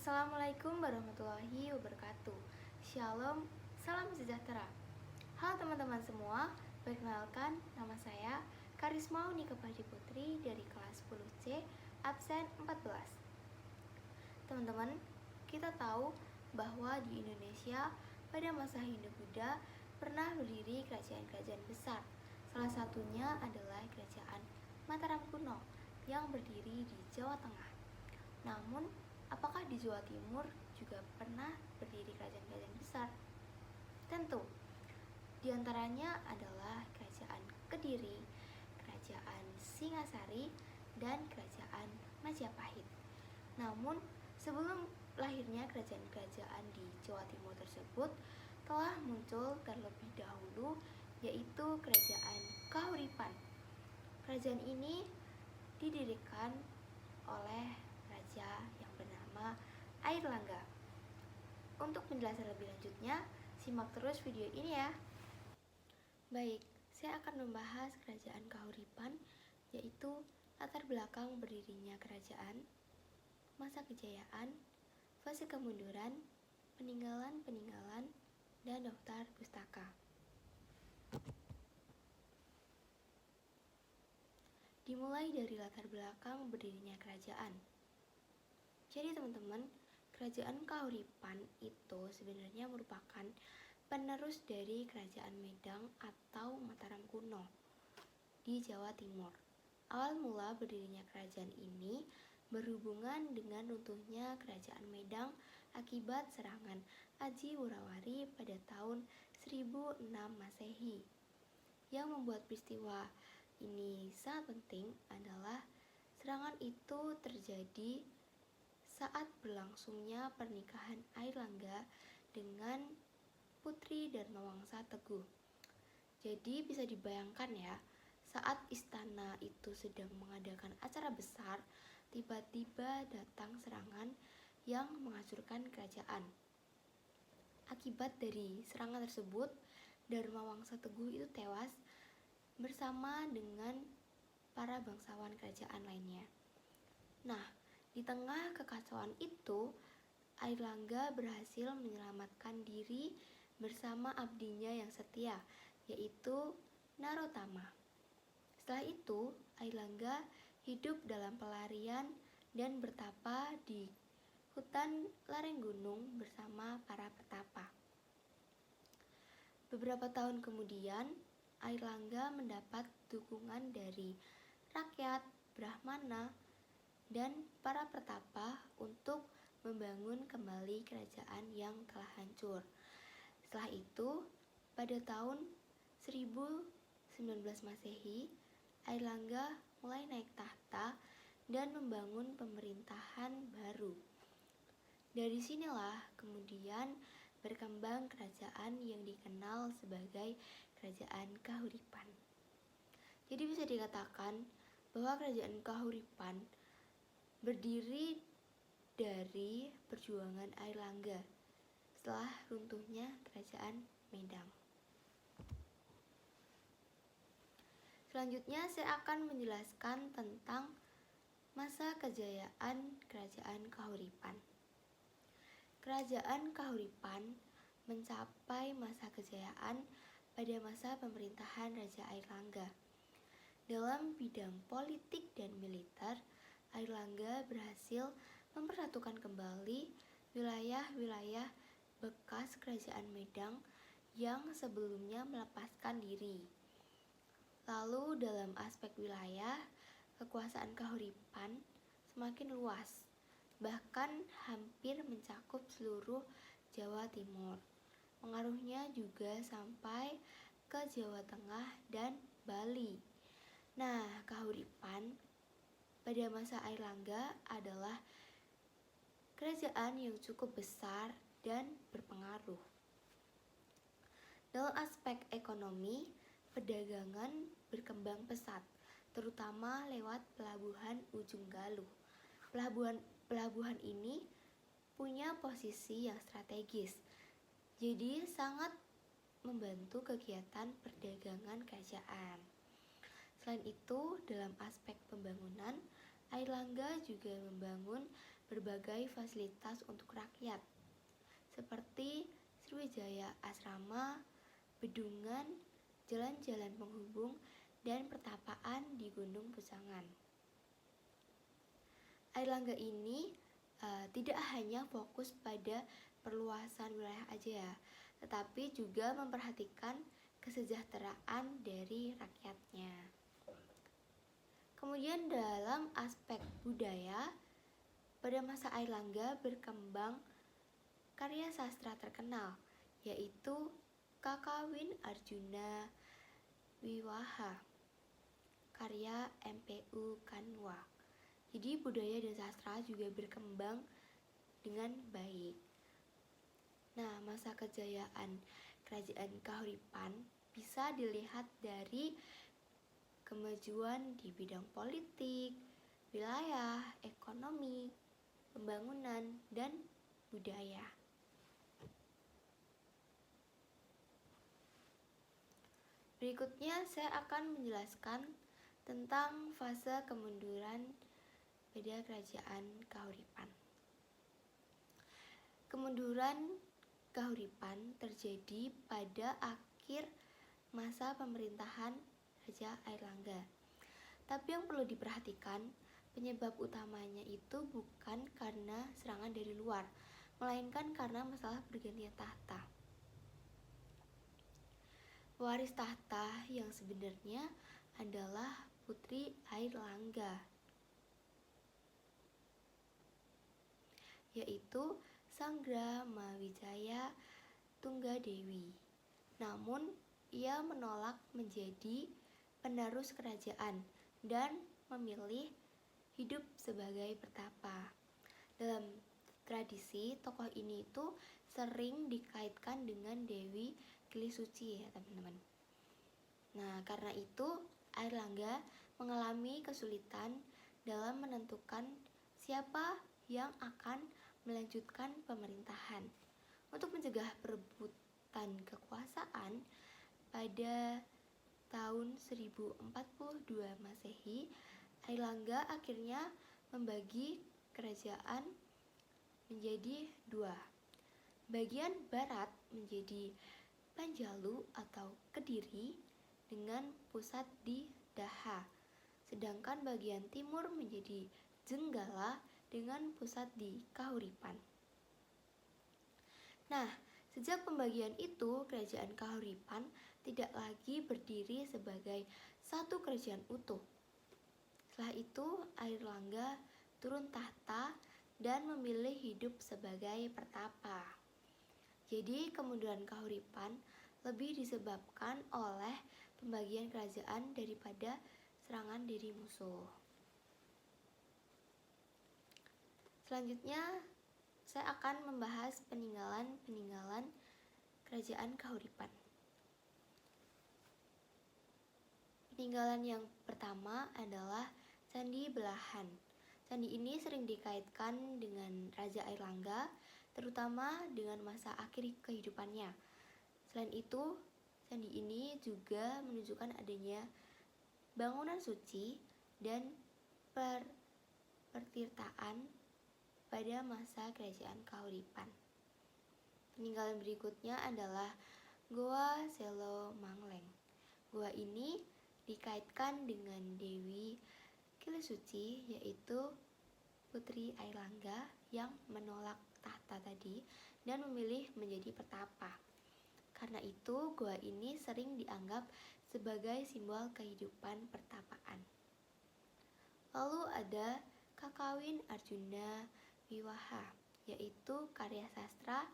Assalamualaikum warahmatullahi wabarakatuh. Shalom, salam sejahtera. Halo teman-teman semua, perkenalkan nama saya Karisma Unika Putri dari kelas 10C, absen 14. Teman-teman, kita tahu bahwa di Indonesia pada masa Hindu Buddha pernah berdiri kerajaan-kerajaan besar. Salah satunya adalah kerajaan Mataram kuno yang berdiri di Jawa Tengah. Namun, apakah di Jawa Timur juga pernah berdiri kerajaan-kerajaan besar? Tentu. Di antaranya adalah Kerajaan Kediri, Kerajaan Singasari, dan Kerajaan Majapahit. Namun, sebelum lahirnya kerajaan-kerajaan di Jawa Timur tersebut, telah muncul terlebih dahulu, yaitu Kerajaan Kahuripan. Kerajaan ini didirikan oleh raja yang bernama Airlangga. Untuk penjelasan lebih lanjutnya, simak terus video ini ya. Baik, saya akan membahas Kerajaan Kahuripan, yaitu latar belakang berdirinya kerajaan, masa kejayaan, fase kemunduran, peninggalan-peninggalan, dan daftar pustaka. Dimulai dari latar belakang berdirinya kerajaan. Jadi teman-teman, Kerajaan Kahuripan itu sebenarnya merupakan penerus dari Kerajaan Medang atau Mataram kuno di Jawa Timur. Awal mula berdirinya kerajaan ini berhubungan dengan runtuhnya Kerajaan Medang akibat serangan Aji Wurawari pada tahun 1006 Masehi. Yang membuat peristiwa ini sangat penting adalah serangan itu terjadi saat berlangsungnya pernikahan Airlangga dengan Putri Dharmawangsa Teguh. Jadi bisa dibayangkan ya, saat istana itu sedang mengadakan acara besar, tiba-tiba datang serangan yang menghancurkan kerajaan. Akibat dari serangan tersebut, Dharmawangsa Teguh itu tewas bersama dengan para bangsawan kerajaan lainnya. Nah, di tengah kekacauan itu, Airlangga berhasil menyelamatkan diri bersama abdinya yang setia, yaitu Narotama. Setelah itu, Airlangga hidup dalam pelarian dan bertapa di hutan lereng gunung bersama para petapa. Beberapa tahun kemudian, Airlangga mendapat dukungan dari rakyat, Brahmana, dan para petapa untuk membangun kembali kerajaan yang telah hancur. Setelah itu, pada tahun 1019 Masehi, Airlangga mulai naik tahta dan membangun pemerintahan baru. Dari sinilah kemudian berkembang kerajaan yang dikenal sebagai Kerajaan Kahuripan. Jadi bisa dikatakan bahwa Kerajaan Kahuripan berdiri dari perjuangan Airlangga setelah runtuhnya Kerajaan Medang. Selanjutnya saya akan menjelaskan tentang masa kejayaan Kerajaan Kahuripan. Kerajaan Kahuripan mencapai masa kejayaan pada masa pemerintahan Raja Airlangga. Dalam bidang politik dan militer, Airlangga berhasil mempersatukan kembali wilayah-wilayah bekas Kerajaan Medang yang sebelumnya melepaskan diri. Lalu dalam aspek wilayah, kekuasaan Kahuripan semakin luas, bahkan hampir mencakup seluruh Jawa Timur. Pengaruhnya juga sampai ke Jawa Tengah dan Bali. Nah, Kahuripan pada masa Airlangga adalah kerajaan yang cukup besar dan berpengaruh. Dalam aspek ekonomi, perdagangan berkembang pesat, terutama lewat pelabuhan Ujung Galuh. Pelabuhan ini punya posisi yang strategis, jadi sangat membantu kegiatan perdagangan kerajaan. Selain itu, dalam aspek pembangunan, Airlangga juga membangun berbagai fasilitas untuk rakyat, seperti Sriwijaya Asrama, bendungan, jalan-jalan penghubung, dan pertapaan di Gunung Pusangan. Airlangga ini tidak hanya fokus pada perluasan wilayah aja ya, tetapi juga memperhatikan kesejahteraan dari rakyatnya. Kemudian dalam aspek budaya, pada masa Airlangga berkembang karya sastra terkenal, yaitu Kakawin Arjuna Wiwaha, karya MPU Kanwa. Jadi budaya dan sastra juga berkembang dengan baik. Nah, masa kejayaan Kerajaan Kahuripan bisa dilihat dari kemajuan di bidang politik, wilayah, ekonomi, pembangunan, dan budaya. Berikutnya saya akan menjelaskan tentang fase kemunduran pada Kerajaan Kahuripan. Kemunduran Kahuripan terjadi pada akhir masa pemerintahan Raja Airlangga. Tapi yang perlu diperhatikan, penyebab utamanya itu bukan karena serangan dari luar, melainkan karena masalah pergantian tahta. Waris tahta yang sebenarnya adalah Putri Airlangga, yaitu Sanggramawijaya Tunggadewi. Namun, ia menolak menjadi penerus kerajaan dan memilih hidup sebagai pertapa. Dalam tradisi, tokoh ini itu sering dikaitkan dengan Dewi Kilisuci ya teman-teman. Nah, karena itu Airlangga mengalami kesulitan dalam menentukan siapa yang akan melanjutkan pemerintahan. Untuk mencegah perebutan kekuasaan, pada tahun 1042 Masehi, Airlangga akhirnya membagi kerajaan menjadi dua. Bagian barat menjadi Panjalu atau Kediri dengan pusat di Daha, sedangkan bagian timur menjadi Jenggala dengan pusat di Kahuripan. Nah, sejak pembagian itu, Kerajaan Kahuripan tidak lagi berdiri sebagai satu kerajaan utuh. Setelah itu, Airlangga turun tahta dan memilih hidup sebagai pertapa. Jadi, kemunduran Kahuripan lebih disebabkan oleh pembagian kerajaan daripada serangan dari musuh. Selanjutnya, saya akan membahas peninggalan Kerajaan Kahuripan. Peninggalan yang pertama adalah Candi Belahan. Candi ini sering dikaitkan dengan Raja Airlangga, terutama dengan masa akhir kehidupannya. Selain itu, candi ini juga menunjukkan adanya bangunan suci dan pertirtaan pada masa Kerajaan Kahuripan. Peninggalan berikutnya adalah Goa Selo Mangleng. Goa ini dikaitkan dengan Dewi Kilisuci, yaitu Putri Airlangga yang menolak tahta tadi dan memilih menjadi pertapa. Karena itu, goa ini sering dianggap sebagai simbol kehidupan pertapaan. Lalu ada Kakawin Arjuna Wiwaha, yaitu karya sastra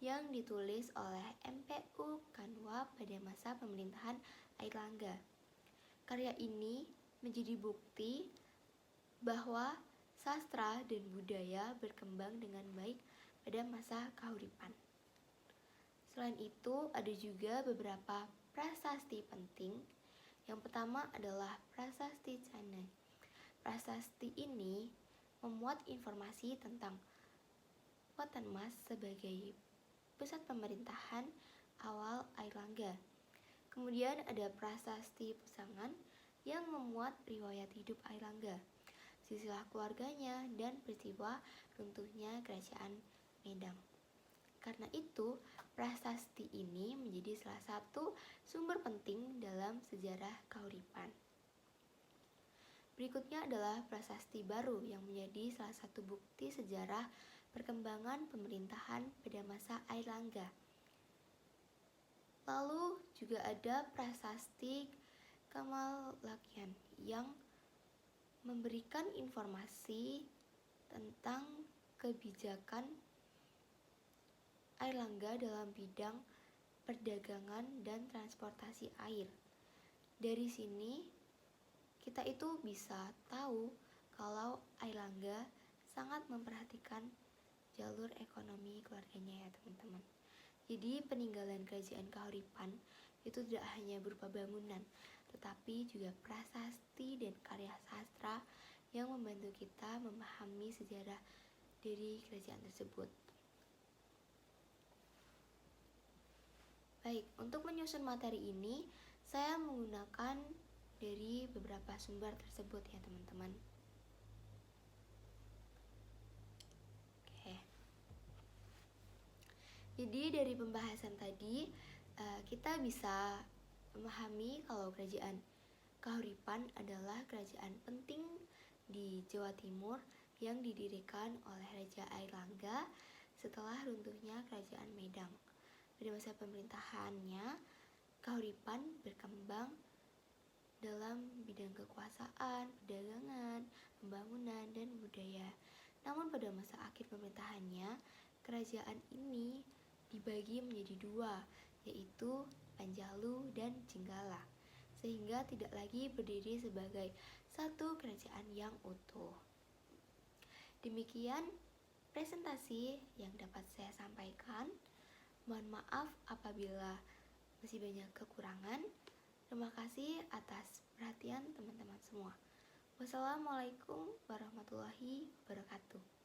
yang ditulis oleh MPU Kanwa pada masa pemerintahan Airlangga. Karya ini menjadi bukti bahwa sastra dan budaya berkembang dengan baik pada masa Kahuripan. Selain itu, ada juga beberapa prasasti penting. Yang pertama adalah Prasasti Canai. Prasasti ini memuat informasi tentang Watan Mas sebagai pusat pemerintahan awal Airlangga. Kemudian ada Prasasti Pusangan yang memuat riwayat hidup Airlangga, silsilah keluarganya, dan peristiwa runtuhnya Kerajaan Medang. Karena itu, prasasti ini menjadi salah satu sumber penting dalam sejarah Kahuripan. Berikutnya adalah prasasti baru yang menjadi salah satu bukti sejarah perkembangan pemerintahan pada masa Airlangga. Lalu juga ada prasasti Kamalakian yang memberikan informasi tentang kebijakan Airlangga dalam bidang perdagangan dan transportasi air. Dari sini kita itu bisa tahu kalau Airlangga sangat memperhatikan jalur ekonomi keluarganya ya teman-teman. Jadi peninggalan kerajaan Kahuripan itu tidak hanya berupa bangunan, tetapi juga prasasti dan karya sastra yang membantu kita memahami sejarah dari kerajaan tersebut. Baik, untuk menyusun materi ini, saya menggunakan dari beberapa sumber tersebut ya teman-teman. Oke. Jadi dari pembahasan tadi, kita bisa memahami kalau kerajaan Kahuripan adalah kerajaan penting di Jawa Timur yang didirikan oleh Raja Airlangga setelah runtuhnya Kerajaan Medang. Pada masa pemerintahannya, Kahuripan berkembang dalam bidang kekuasaan, perdagangan, pembangunan, dan budaya. Namun pada masa akhir pemerintahannya, kerajaan ini dibagi menjadi dua, yaitu Panjalu dan Jenggala, sehingga tidak lagi berdiri sebagai satu kerajaan yang utuh. Demikian presentasi yang dapat saya sampaikan. Mohon maaf apabila masih banyak kekurangan. Terima kasih atas perhatian teman-teman semua. Wassalamualaikum warahmatullahi wabarakatuh.